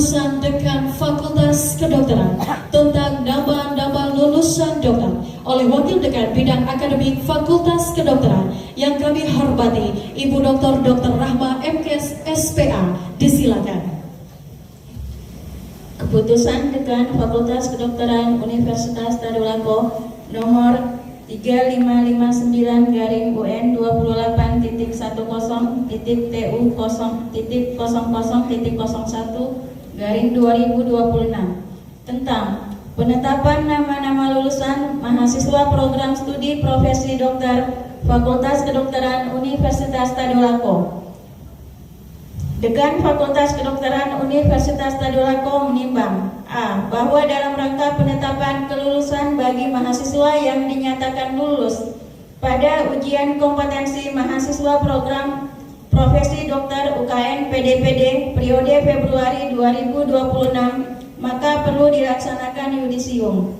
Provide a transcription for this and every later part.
keputusan Dekan Fakultas Kedokteran tentang nama-nama lulusan dokter oleh Wakil Dekan Bidang Akademik Fakultas Kedokteran yang kami hormati Ibu Dr. Rahma MKes SPA. Disilakan. Keputusan Dekan Fakultas Kedokteran Universitas Tadulako nomor 3559/UN 28.TU0.00.00.01 tentang penetapan nama-nama lulusan mahasiswa program studi profesi dokter Fakultas Kedokteran Universitas Tadulako. Dekan Fakultas Kedokteran Universitas Tadulako menimbang A. Bahwa dalam rangka penetapan kelulusan bagi mahasiswa yang dinyatakan lulus pada ujian kompetensi mahasiswa program profesi dokter UKN PDPD periode Februari 2026, maka perlu dilaksanakan yudisium.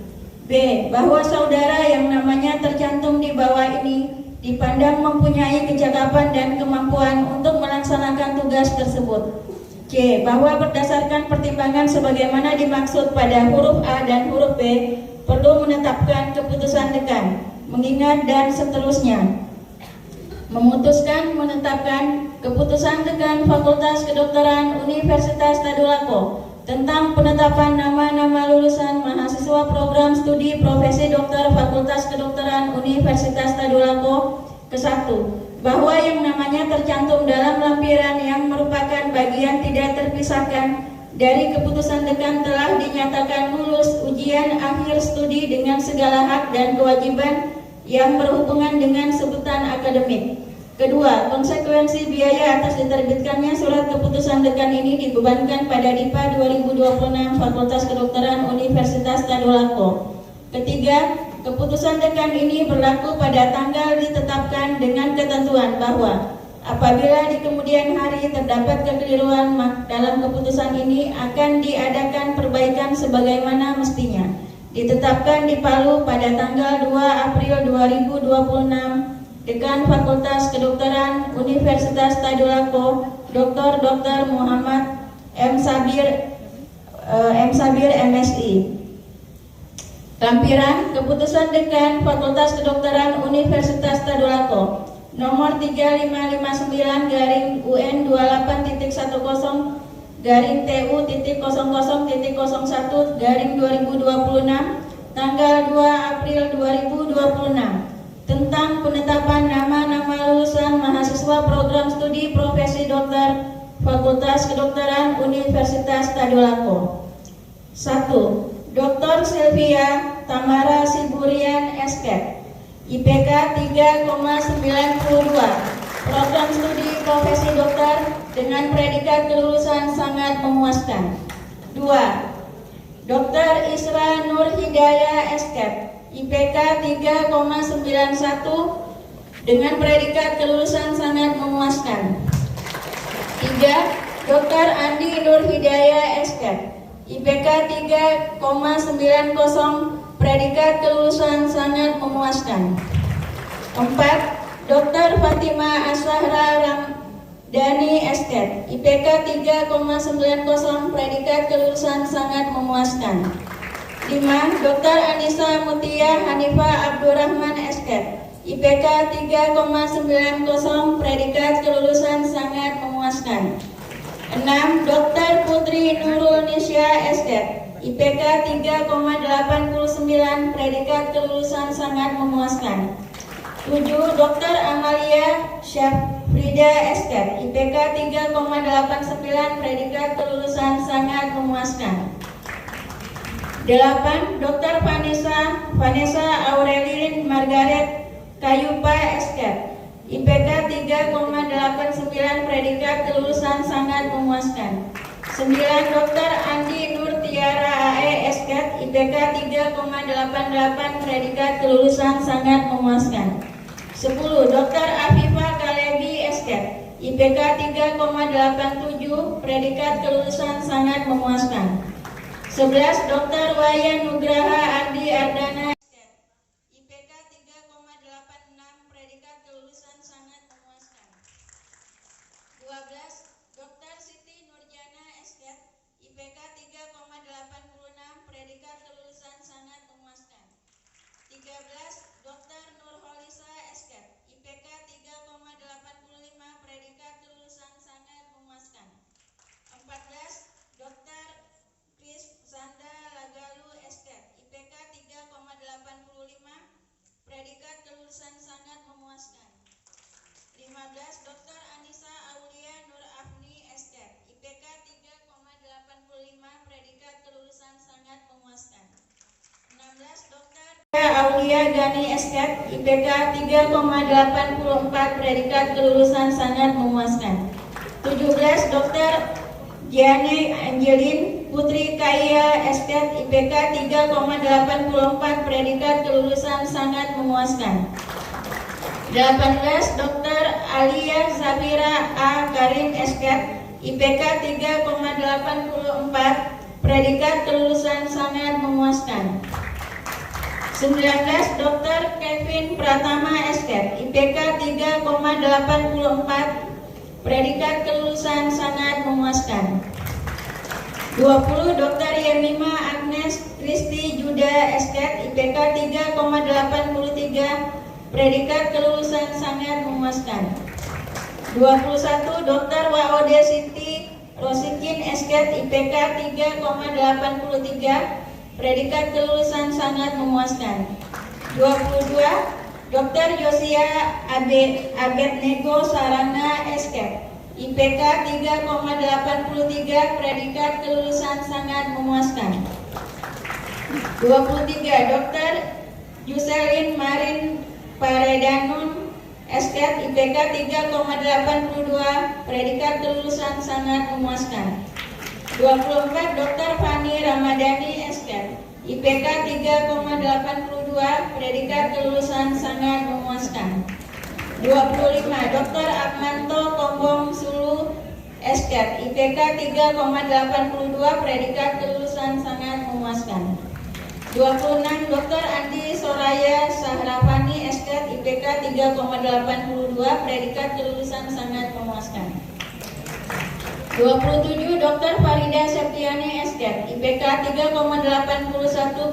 B. Bahwa saudara yang namanya tercantum di bawah ini dipandang mempunyai kecakapan dan kemampuan untuk melaksanakan tugas tersebut. C. Bahwa berdasarkan pertimbangan sebagaimana dimaksud pada huruf A dan huruf B, perlu menetapkan keputusan dekan, mengingat dan seterusnya. Memutuskan menetapkan keputusan dekan Fakultas Kedokteran Universitas Tadulako tentang penetapan nama-nama lulusan mahasiswa program studi profesi dokter Fakultas Kedokteran Universitas Tadulako ke-1, bahwa yang namanya tercantum dalam lampiran yang merupakan bagian tidak terpisahkan dari keputusan dekan telah dinyatakan lulus ujian akhir studi dengan segala hak dan kewajiban yang berhubungan dengan sebutan akademik. Kedua, konsekuensi biaya atas diterbitkannya surat keputusan dekan ini dibebankan pada DIPA 2026 Fakultas Kedokteran Universitas Tadulako. Ketiga, keputusan dekan ini berlaku pada tanggal ditetapkan dengan ketentuan bahwa apabila di kemudian hari terdapat kekeliruan dalam keputusan ini akan diadakan perbaikan sebagaimana mestinya. Ditetapkan di Palu pada tanggal 2 April 2026. Dekan Fakultas Kedokteran Universitas Tadulako Dr. Muhammad M. Sabir MSI. Lampiran keputusan Dekan Fakultas Kedokteran Universitas Tadulako nomor 3559/UN 28.TU.00.01/2026 tanggal 2 April 2026 tentang penetapan nama-nama lulusan mahasiswa program studi profesi dokter Fakultas Kedokteran Universitas Tadulako. 1. Dr. Sylvia Tamara Siburian SK, IPK 3,92, program studi profesi dokter dengan predikat kelulusan sangat memuaskan. 2. Dr. Isra Nur Hidayah SK, IPK 3,91 dengan predikat kelulusan sangat memuaskan. 3. Dr. Andi Nur Hidayah SK, IPK 3,90 predikat kelulusan sangat memuaskan. 4. Dr. Fatima Ashara Ramdhani SK, IPK 3,90 predikat kelulusan sangat memuaskan. 5. Dr. Anissa Mutia Hanifah Abdurrahman SK, IPK 3,90 predikat kelulusan sangat memuaskan. 6. Dr. Putri Nurul Nisya SK, IPK 3,89 predikat kelulusan sangat memuaskan. 7. Dr. Amalia Syafrida SK, IPK 3,89 predikat kelulusan sangat memuaskan. 8. Dr. Vanessa Aurelin Margaret Kayupa SK, IPK 3,89 predikat kelulusan sangat memuaskan. 9. Dr. Andi Nur Tiara AE SK, IPK 3,88 predikat kelulusan sangat memuaskan. 10. Dr. Afifah Kalebi SK, IPK 3,87 predikat kelulusan sangat memuaskan. 11. Dr. Wayan Nugraha Ardi Ardana SK, IPK 3,86 predikat kelulusan sangat memuaskan. 12. Dr. Siti Nurjana SK, IPK Gani Esket, IPK 3,84, predikat kelulusan sangat memuaskan. 17 Dr. Giane Angelin Putri Kaya Esket, IPK 3,84, predikat kelulusan sangat memuaskan. 18 Dr. Alia Zafira A. Karim Esket, IPK 3,84, predikat kelulusan sangat memuaskan. 19 Dr. Kevin Pratama Esket, IPK 3,84, predikat kelulusan sangat memuaskan. 20 Dr. Yemima Agnes Kristi Juda Esket, IPK 3,83, predikat kelulusan sangat memuaskan. 21 Dr. Waode Siti Rosikin Esket, IPK 3,83, predikat kelulusan sangat memuaskan. 22 Dr. Josia Abednego Sarana Esket, IPK 3,83, predikat kelulusan sangat memuaskan. 23 Dr. Yuselin Marin Paredanun Esket, IPK 3,82, predikat kelulusan sangat memuaskan. 24 Dr. Fani Ramadhani Esket, IPK 3,82, predikat kelulusan sangat memuaskan. 25 Dr. Akmanto Kombong Sulu Esket, IPK 3,82, predikat kelulusan sangat memuaskan. 26 Dr. Andi Soraya Sahrafani Esket, IPK 3,82, predikat kelulusan sangat memuaskan. 27 Dr. Farida Septiani Esket, IPK 3,81,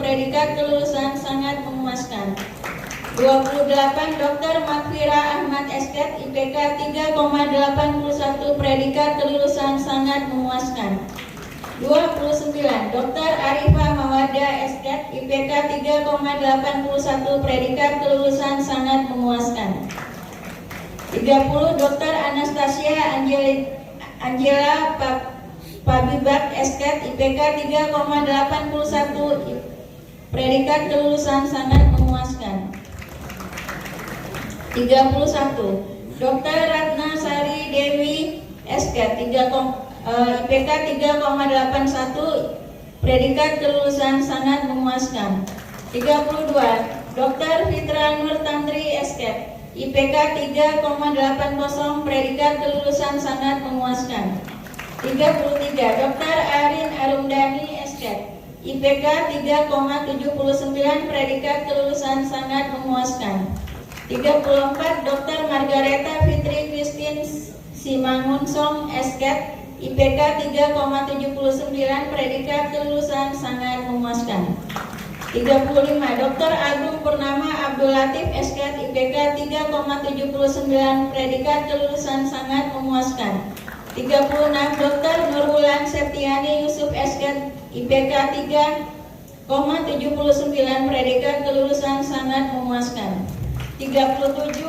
predikat kelulusan sangat memuaskan. 28 Dr. Makfira Ahmad Esket, IPK 3,81, predikat kelulusan sangat memuaskan. 29 Dr. Arifah Mawada Esket, IPK 3,81, predikat kelulusan sangat memuaskan. 30 Dr. Anastasia Angela Pabibak Esket, IPK 3,81, predikat kelulusan sangat memuaskan. 31 Dr. Ratna Sari Dewi Esket, IPK 3,81, predikat kelulusan sangat memuaskan. 32 Dr. Fitra Nur Tantri Esket, IPK 3,80, predikat kelulusan sangat memuaskan. 33 Dr. Arin Arumdani Esket, IPK 3,79, predikat kelulusan sangat memuaskan. 34 Dr. Margareta Fitri Christine Simangunsong Esket, IPK 3,79, predikat kelulusan sangat memuaskan. 35 Dr. Agung Purnama Abdul Latif Esket, IPK 3,79, predikat kelulusan sangat memuaskan. 36 Dr. Nurbulan Septiani Yusuf Esket, IPK 3,79, predikat kelulusan sangat memuaskan. 37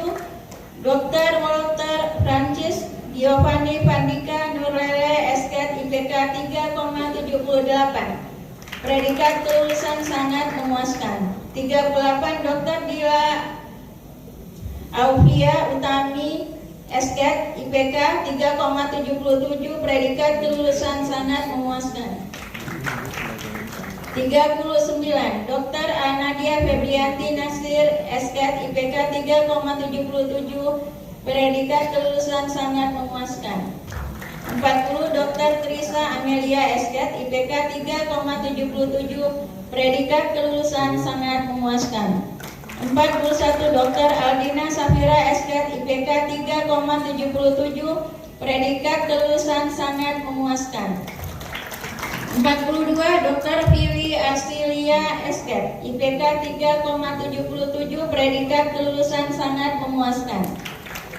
Dr. Walter Francis Giovanni Pandika Nurlele Esket, IPK 3,78, predikat kelulusan sangat memuaskan. 38 Dr. Dila Aufia Utami Esket, IPK 3,77, predikat kelulusan sangat memuaskan. 39 Dr. Anadia Febrianti Nasir Esket, IPK 3,77, predikat kelulusan sangat memuaskan. 40 Dr. Trisa Amelia Esket, IPK 3,77, predikat kelulusan sangat memuaskan. 41 Dr. Aldina Safira Esket, IPK 3,77, predikat kelulusan sangat memuaskan. 42 Dr. Vivi Arsilia Esket, IPK 3,77, predikat kelulusan sangat memuaskan.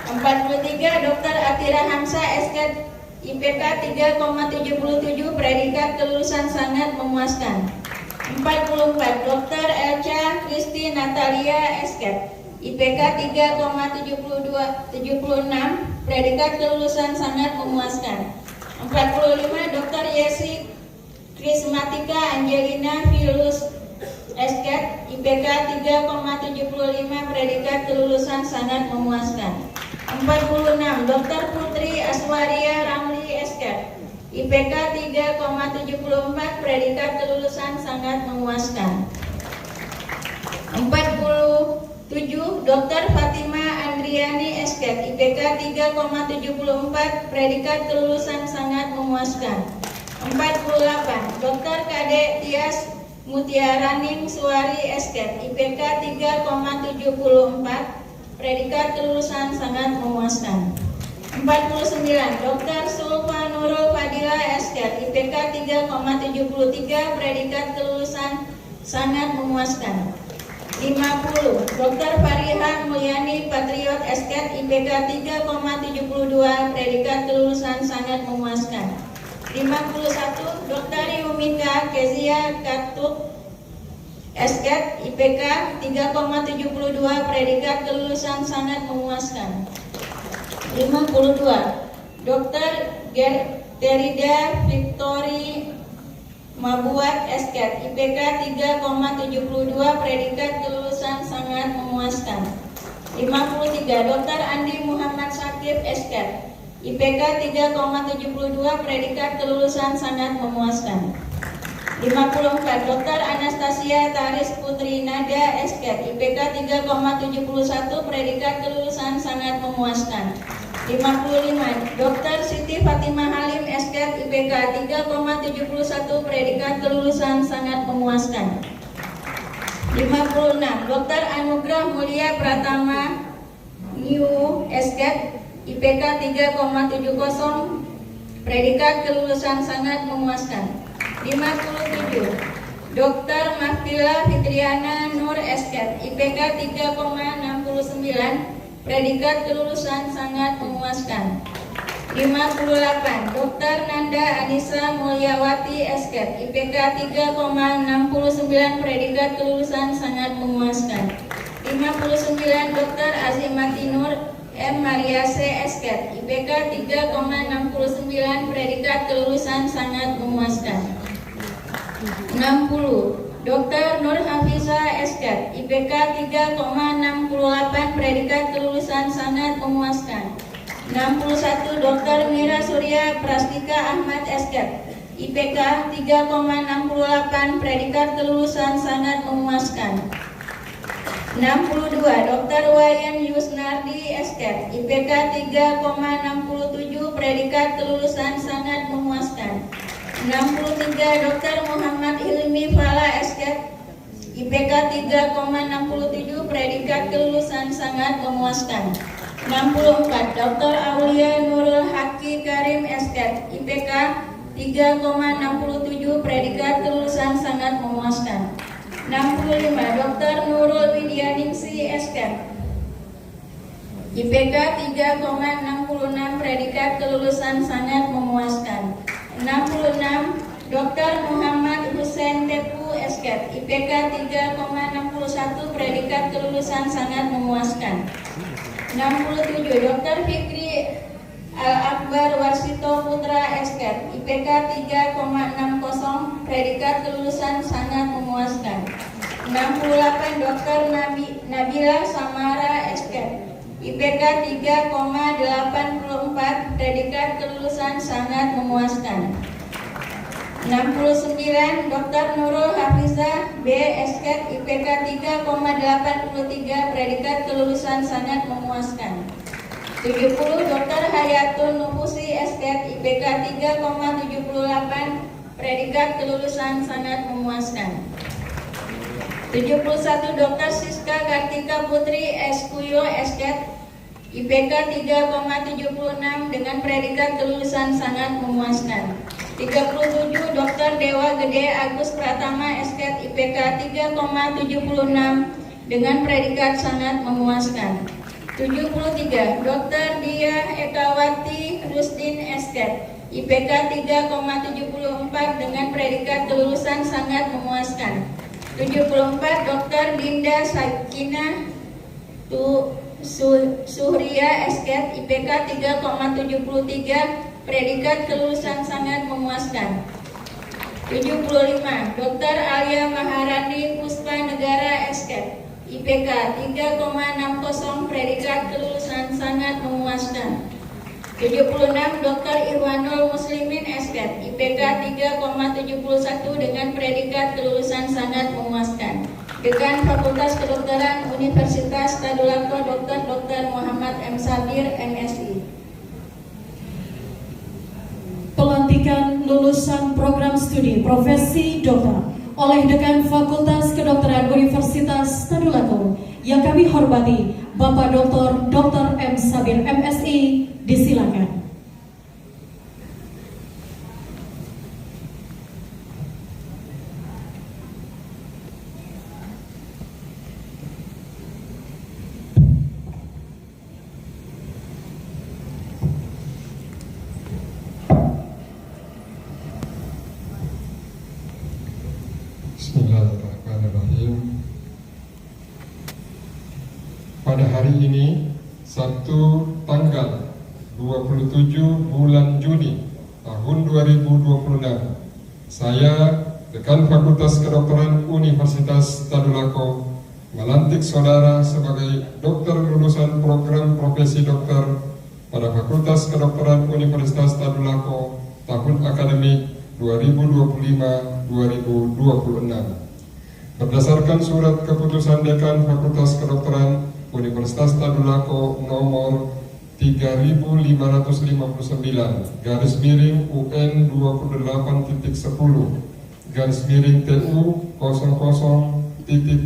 43 Dr. Atira Hamsa Esket, IPK 3,77, predikat kelulusan sangat memuaskan. 44 Dr. Elca Kristi Natalia Esket, IPK 3,76, predikat kelulusan sangat memuaskan. 45 Dr. Yesi Krismatika Angelina Esket IPK 3,75, predikat kelulusan sangat memuaskan. 46. Dr. Putri Aswaria Ramli Esket IPK 3,74, predikat kelulusan sangat memuaskan. 47. Dr. Fatima Andriani Esket IPK 3,74, predikat kelulusan sangat memuaskan. 48. Dr. Kade Tias Mutiaraning Suwari Esket IPK 3,74, predikat kelulusan sangat memuaskan. 49. Dr. Sulfa Nurul Fadila Esket IPK 3,73, predikat kelulusan sangat memuaskan. 50. Dr. Fariha Mulyani Patriot Esket IPK 3,72, predikat kelulusan sangat memuaskan. 51. Dr. Yumika Kezia Katuk Esket IPK 3,72, predikat kelulusan sangat memuaskan. 52. Dr. Gerterida Victory Mabuat Esket IPK 3,72, predikat kelulusan sangat memuaskan. 53. Dr. Andi Muhammad Syakib Esket IPK 3,72, predikat kelulusan sangat memuaskan. 54. Dr. Anastasia Taris Putri Nada Esket IPK 3,71, predikat kelulusan sangat memuaskan. 55. Dr. Siti Fatimah Halim Esket IPK 3,71, predikat kelulusan sangat memuaskan. 56. Dr. Anugrah Mulia Pratama New Esket IPK 3,70, predikat kelulusan sangat memuaskan. 57. Dr. Mahfila Fitriana Nur Esket IPK 3,69, predikat kelulusan sangat memuaskan. 58. Dr. Nanda Anissa Mulyawati Esket IPK 3,69, predikat kelulusan sangat memuaskan. 59. Dr. Azimati Nur M. Mariase Esket IPK 3,69, predikat kelulusan sangat memuaskan. 60. Dr. Nur Hafiza Esket IPK 3,68, predikat kelulusan sangat memuaskan. 61. Dr. Mira Surya Prastika Ahmad Esket IPK 3,68, predikat kelulusan sangat memuaskan. 62. Dr. Wayan Yusnardi Esket IPK 3,67, predikat kelulusan sangat memuaskan. 63. Dr. Muhammad Hilmi Fala Esket IPK 3,67, predikat kelulusan sangat memuaskan. 64. Dr. Aulia Nurul Haki Karim Esket IPK 3,67, predikat kelulusan sangat memuaskan. 65. Dr. Nurul Widyaningsi Esket IPK 3,66, predikat kelulusan sangat memuaskan. 66. Dr. Muhammad Hussein Tepu Esket IPK 3,61, predikat kelulusan sangat memuaskan. 67. Dr. Fikri Al-Akbar Warsito Putra Esket IPK 3,60, predikat kelulusan sangat memuaskan. 68. Dr. Nabila Samara Esket IPK 3,84, predikat kelulusan sangat memuaskan. 69. Dr. Nurul Hafizah B. Esket IPK 3,83, predikat kelulusan sangat memuaskan. 70. Dr. Hayatun Nufusi Esket IPK 3,78, predikat kelulusan sangat memuaskan. 71. Dr. Siska Kartika Putri Eskuyo Esket IPK 3,76 dengan predikat kelulusan sangat memuaskan. 37. Dr. Dewa Gede Agus Pratama Esket IPK 3,76 dengan predikat sangat memuaskan. 73. Dr. Diah Ekawati Rusdin Esket IPK 3,74 dengan predikat kelulusan sangat memuaskan. 74. Dr. Dinda Sakinah Suhria Esket IPK 3,73, predikat kelulusan sangat memuaskan. 75, Dr. Alia Maharani Puspa Negara SK, IPK 3,60, predikat kelulusan sangat memuaskan. 76, Dr. Irwanul Muslimin SK, IPK 3,71 dengan predikat kelulusan sangat memuaskan. Dekan Fakultas Kedokteran Universitas Tadulako Dr. Muhammad M. Sabir, MSI. Pelantikan lulusan program studi profesi dokter oleh Dekan Fakultas Kedokteran Universitas Tadulako yang kami hormati Bapak Dr. M. Sabir, MSI, disilakan. Bismillahirrahmanirrahim. Pada hari ini, Sabtu tanggal 27 bulan Juni tahun 2026, saya, Dekan Fakultas Kedokteran Universitas Tadulako, melantik saudara sebagai dokter lulusan program profesi dokter pada Fakultas Kedokteran Universitas Tadulako tahun akademik 2025-2026. Berdasarkan surat keputusan Dekan Fakultas Kedokteran Universitas Tadulako nomor 3559 garis miring UN 28.10 garis miring TU 00.01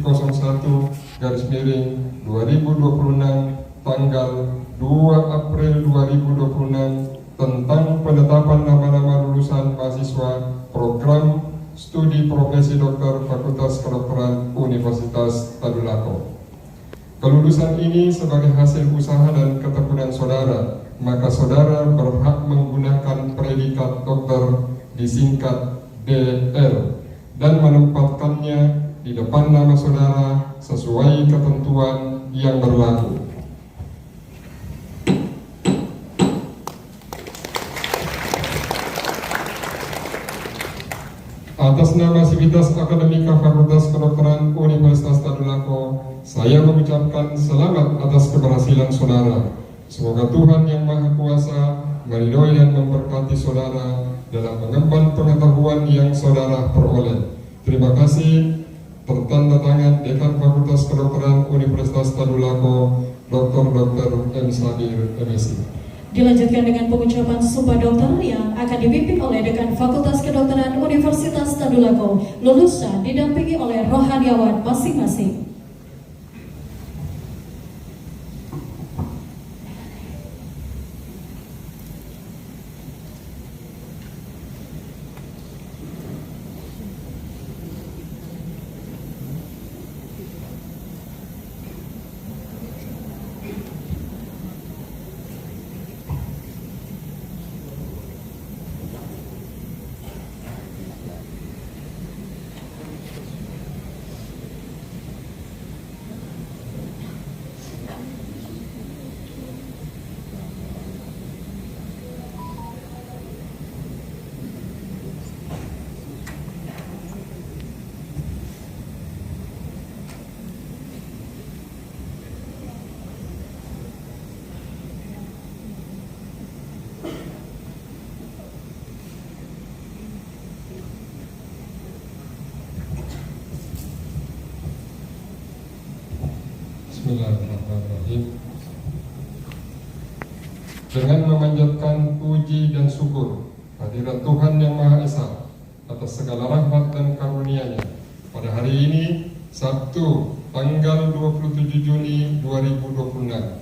garis miring 2026 tanggal 2 April 2026 tentang penetapan nama-nama lulusan mahasiswa program studi profesi dokter Fakultas Kedokteran Universitas Tadulako. Kelulusan ini sebagai hasil usaha dan ketekunan saudara, maka saudara berhak menggunakan predikat dokter disingkat DR dan menempatkannya di depan nama saudara sesuai ketentuan yang berlaku. Atas nama Sivitas Akademika Fakultas Kedokteran Universitas Tadulako, saya mengucapkan selamat atas keberhasilan saudara. Semoga Tuhan Yang Maha Kuasa meridhoi dan memberkati saudara dalam mengemban pengetahuan yang saudara peroleh. Terima kasih. Tertanda tangan Dekan Fakultas Kedokteran Universitas Tadulako, Dr. M. Sabir, MSI. Dilanjutkan dengan pengucapan sumpah dokter yang akan dipimpin oleh Dekan Fakultas Kedokteran Universitas Tadulako, lulusan didampingi oleh rohaniawan masing-masing. Bismillahirrahmanirrahim. Dengan memanjatkan puji dan syukur hadirat Tuhan Yang Maha Esa atas segala rahmat dan karunia-Nya, pada hari ini Sabtu tanggal 27 Juni 2026,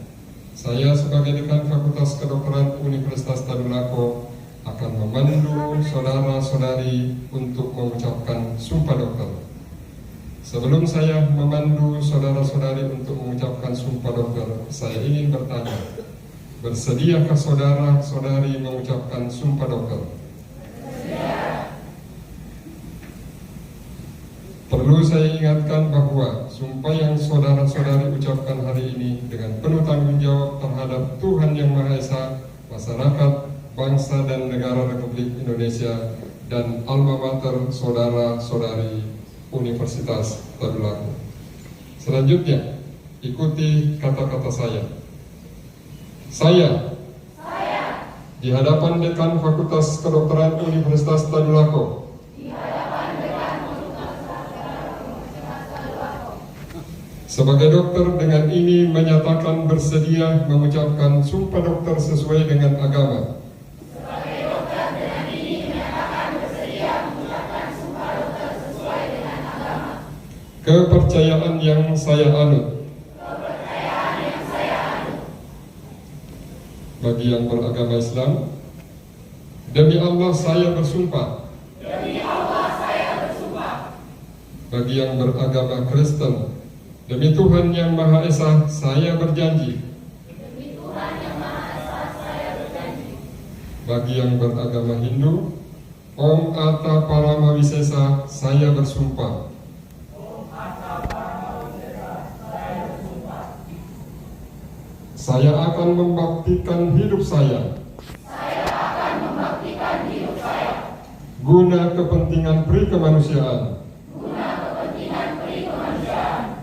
saya sebagai Dekan Fakultas Kedokteran Universitas Tadulako akan memandu saudara-saudari untuk mengucapkan sumpah dokter. Sebelum saya memandu saudara-saudari untuk mengucapkan sumpah dokter, saya ingin bertanya, bersediakah saudara-saudari mengucapkan sumpah dokter? Perlu saya ingatkan bahwa sumpah yang saudara-saudari ucapkan hari ini dengan penuh tanggung jawab terhadap Tuhan Yang Maha Esa, masyarakat, bangsa dan negara Republik Indonesia, dan alma mater saudara-saudari Universitas Tadulako. Selanjutnya, ikuti kata-kata saya. Saya di hadapan Dekan Fakultas Kedokteran Universitas Tadulako sebagai dokter dengan ini menyatakan bersedia mengucapkan sumpah dokter sesuai dengan agama. Kepercayaan yang saya anut. Bagi yang beragama Islam, demi Allah saya bersumpah. Bagi yang beragama Kristen, demi Tuhan Yang Maha Esa saya berjanji. Bagi yang beragama Hindu, Om Atta Paramawisesa saya bersumpah. Saya akan membaktikan hidup saya. Guna kepentingan peri kemanusiaan.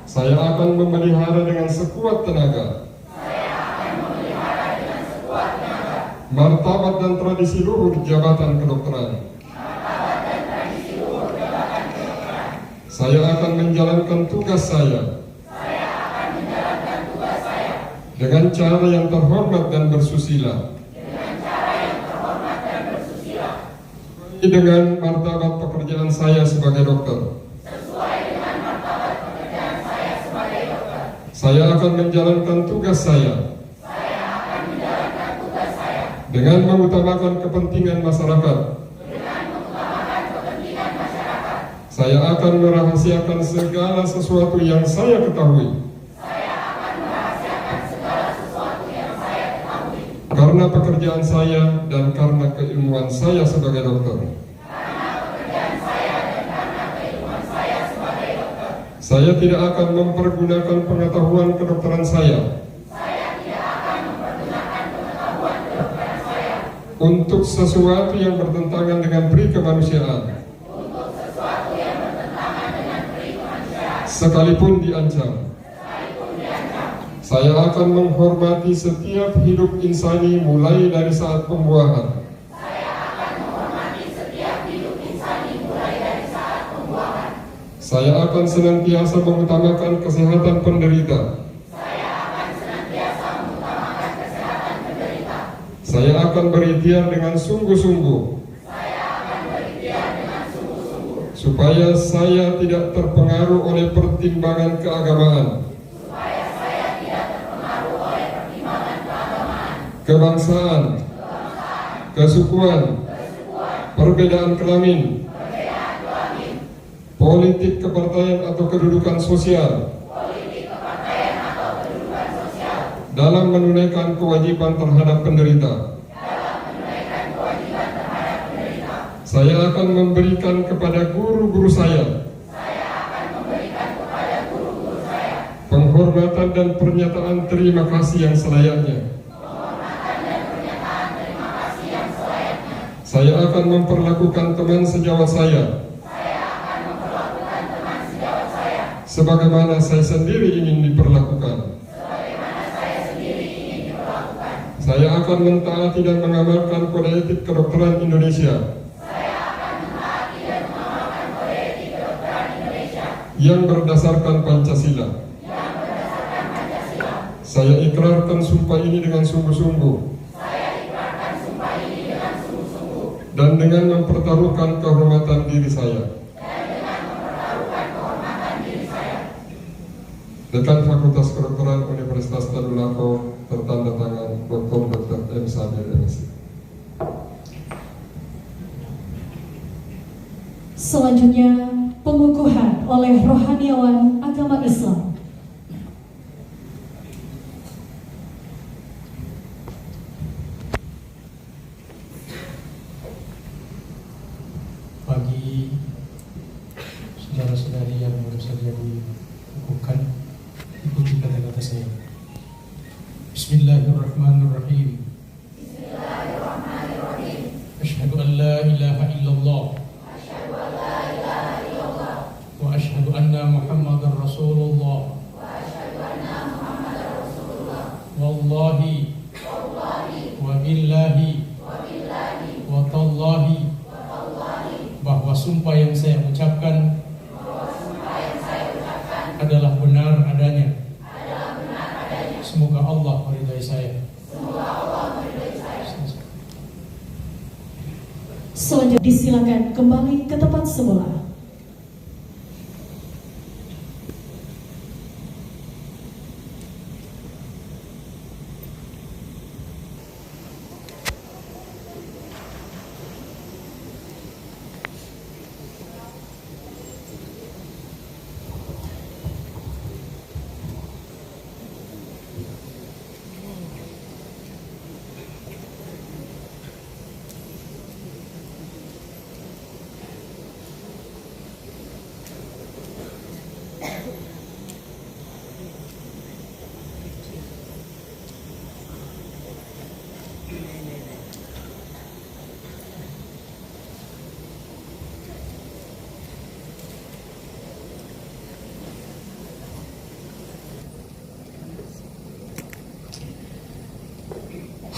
Saya akan memelihara dengan sekuat tenaga. Martabat dan tradisi luhur jabatan kedokteran. Saya akan menjalankan tugas saya. Dengan cara yang terhormat dan bersusila. Dengan martabat pekerjaan saya sebagai dokter. Saya akan menjalankan tugas saya. Dengan mengutamakan kepentingan masyarakat. Saya akan merahasiakan segala sesuatu yang saya ketahui. Karena pekerjaan saya dan karena keilmuan saya sebagai dokter. Saya tidak akan mempergunakan pengetahuan kedokteran saya. Untuk sesuatu yang bertentangan dengan peri kemanusiaan. Sekalipun diancam. Saya akan menghormati setiap hidup insani mulai dari saat pembuahan. Saya akan senantiasa mengutamakan kesehatan penderita. Saya akan berikhtiar dengan sungguh-sungguh. Supaya saya tidak terpengaruh oleh pertimbangan keagamaan. Kebangsaan, kesukuan, perbedaan kelamin, politik kepartaian atau kedudukan sosial, dalam menunaikan kewajiban terhadap penderita. Saya akan memberikan kepada guru-guru saya penghormatan dan pernyataan terima kasih yang selayaknya. Saya akan memperlakukan teman sejawat saya sebagaimana saya sendiri ingin diperlakukan. Saya akan mentaati dan mengamalkan kode etik kedokteran Indonesia yang berdasarkan Pancasila. Saya ikrarkan sumpah ini dengan sungguh-sungguh dan dengan mempertaruhkan kehormatan diri saya. Dekan Fakultas Kedokteran Universitas Tadulako, tertanda tangan Dr. M. Sabir MC. Selanjutnya, pengukuhan oleh rohaniawan agama Islam. Bagi saudara-saudari yang baru saja dikukuhkan, ikuti kata-kata saya. Bismillahirrahmanirrahim. أشهد أن لا إله إلا الله وأشهد أن محمدا رسول الله والله wabillahi watallahi bahwa sumpah yang saya ucapkan adalah benar adanya. Semoga Allah meridai saya. Selanjutnya disilakan kembali ke tempat semula.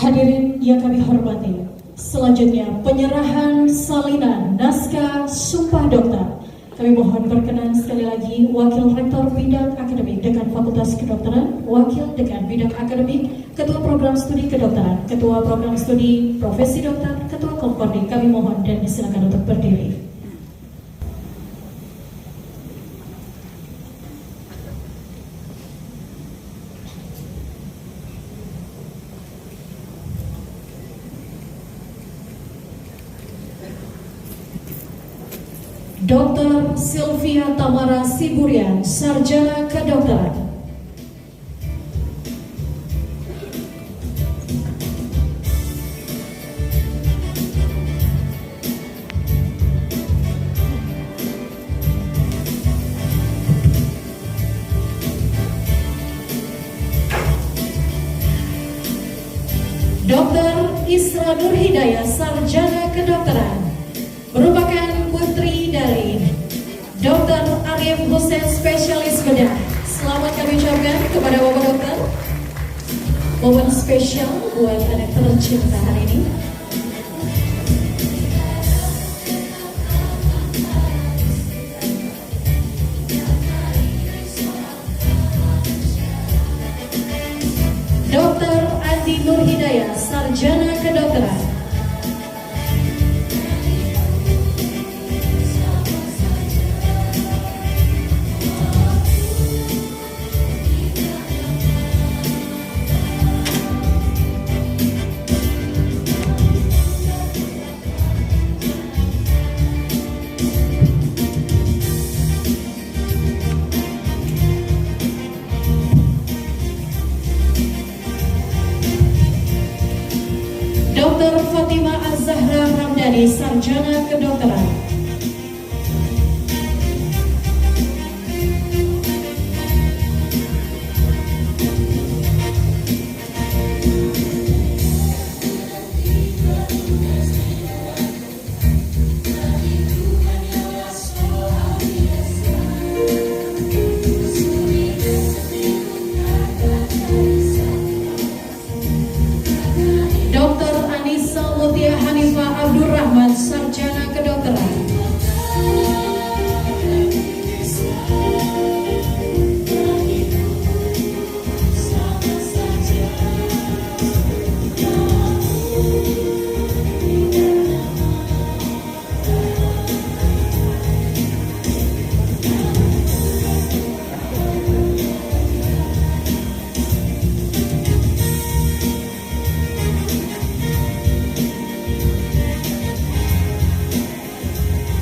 Hadirin yang kami hormati, selanjutnya penyerahan salinan naskah Sumpah Dokter. Kami mohon berkenan sekali lagi Wakil Rektor Bidang Akademik Dekan Fakultas Kedokteran, Wakil Dekan Bidang Akademik, Ketua Program Studi Kedokteran, Ketua Program Studi Profesi Dokter, Ketua Kompordi. Kami mohon dan disilakan untuk berdiri. Dr. Sylvia Tamara Siburian, Sarjana Kedokteran. Dr. Isra Nurhidayah, Sarjana Kedokteran, merupakan putri dari Dr. Arif Hussein, spesialis bedah. Selamat kami ucapkan kepada Bapak Dokter. Momen spesial buat anak tercinta hari ini. Dr. Andi Nurhidayah, Sarjana Kedokteran. Dr. Fatima Az-Zahra Ramdhani, Sarjana Kedokteran. Dr. Anissa Mutia Hanifah Abdurrahman, Sarjana Kedokteran.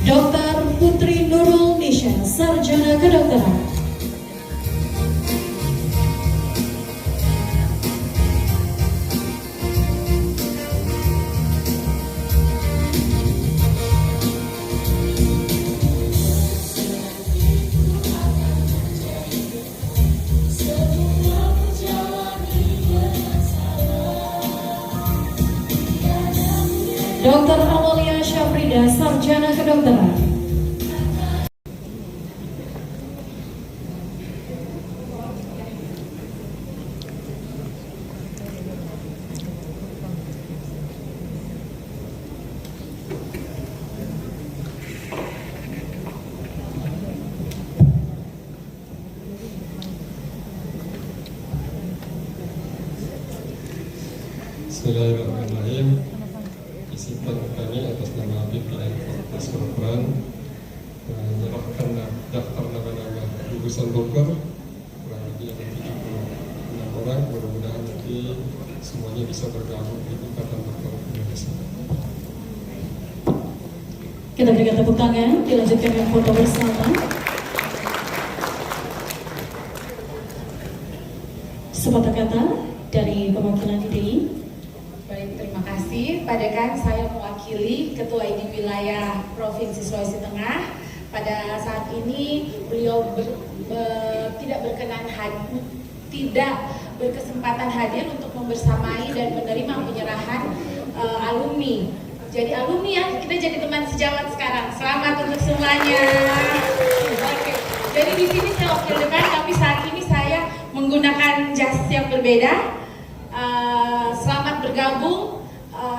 Dr. Putri Nurul Nisha, Sarjana Kedokteran. Dr. Sarjana Kedokteran. Bismillahirrahmanirrahim. Izinkan kami atas nama pimpinan Fakultas Kedokteran menyerahkan daftar nama-nama lulusan dokter kurang lebih ada 76 orang. Mudah-mudahan nanti semuanya bisa bergabung di Ikatan Dokter Indonesia. Kita berikan tepuk tangan, dilanjutkan dengan foto bersama. Sepatah kata dari perwakilan IDI. Baik, terima kasih. Padekan, saya mewakili Ketua IDI Wilayah Provinsi Sulawesi Tengah. Pada saat ini beliau tidak berkesempatan hadir untuk membersamai dan menerima penyerahan alumni. Jadi alumni ya, kita jadi teman sejawat sekarang. Selamat untuk semuanya. Oke. Jadi di sini saya wakilkan, tapi saat ini saya menggunakan jas yang berbeda. Selamat bergabung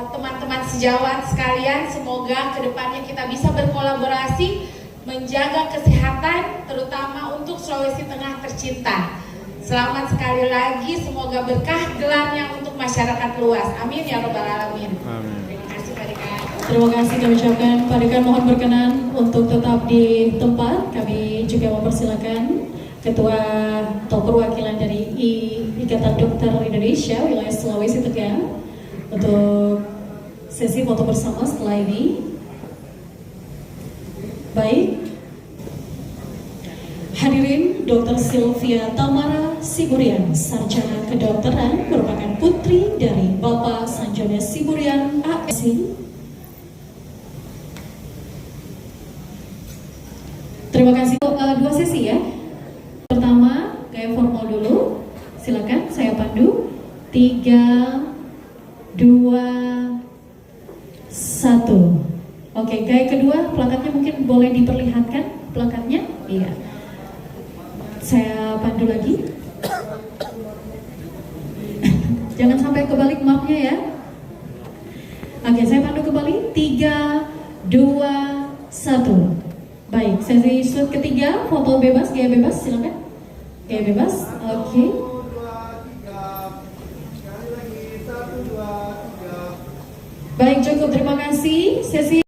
teman-teman sejawat sekalian. Semoga kedepannya kita bisa berkolaborasi menjaga kesehatan, terutama untuk Sulawesi Tengah tercinta. Selamat sekali lagi, semoga berkah gelarnya untuk masyarakat luas. Amin ya rabbal alamin. Terima kasih Pak Dekan. Terima kasih kami ucapkan. Pak Dekan mohon berkenan untuk tetap di tempat. Kami juga mempersilakan Ketua atau perwakilan dari Ikatan Dokter Indonesia Wilayah Sulawesi Tengah untuk sesi foto bersama setelah ini. Baik, hadirin, Dr. Sylvia Tamara Siburian, Sarjana Kedokteran, merupakan putri dari Bapak Sanjono Siburian ASI. Terima kasih. Dua sesi ya. Pertama, gaya formal dulu. Silakan, saya pandu. 3, 2, 1. Oke, gaya kedua, plakatnya mungkin boleh diperlihatkan plakatnya? Iya. Saya pandu lagi. Jangan sampai kebalik mapnya ya. Oke, saya pandu kembali. 3, 2, 1. Baik, sesi shoot ketiga, foto bebas, gaya bebas, silakan. Gaya bebas, oke. Baik, cukup, terima kasih. Sesi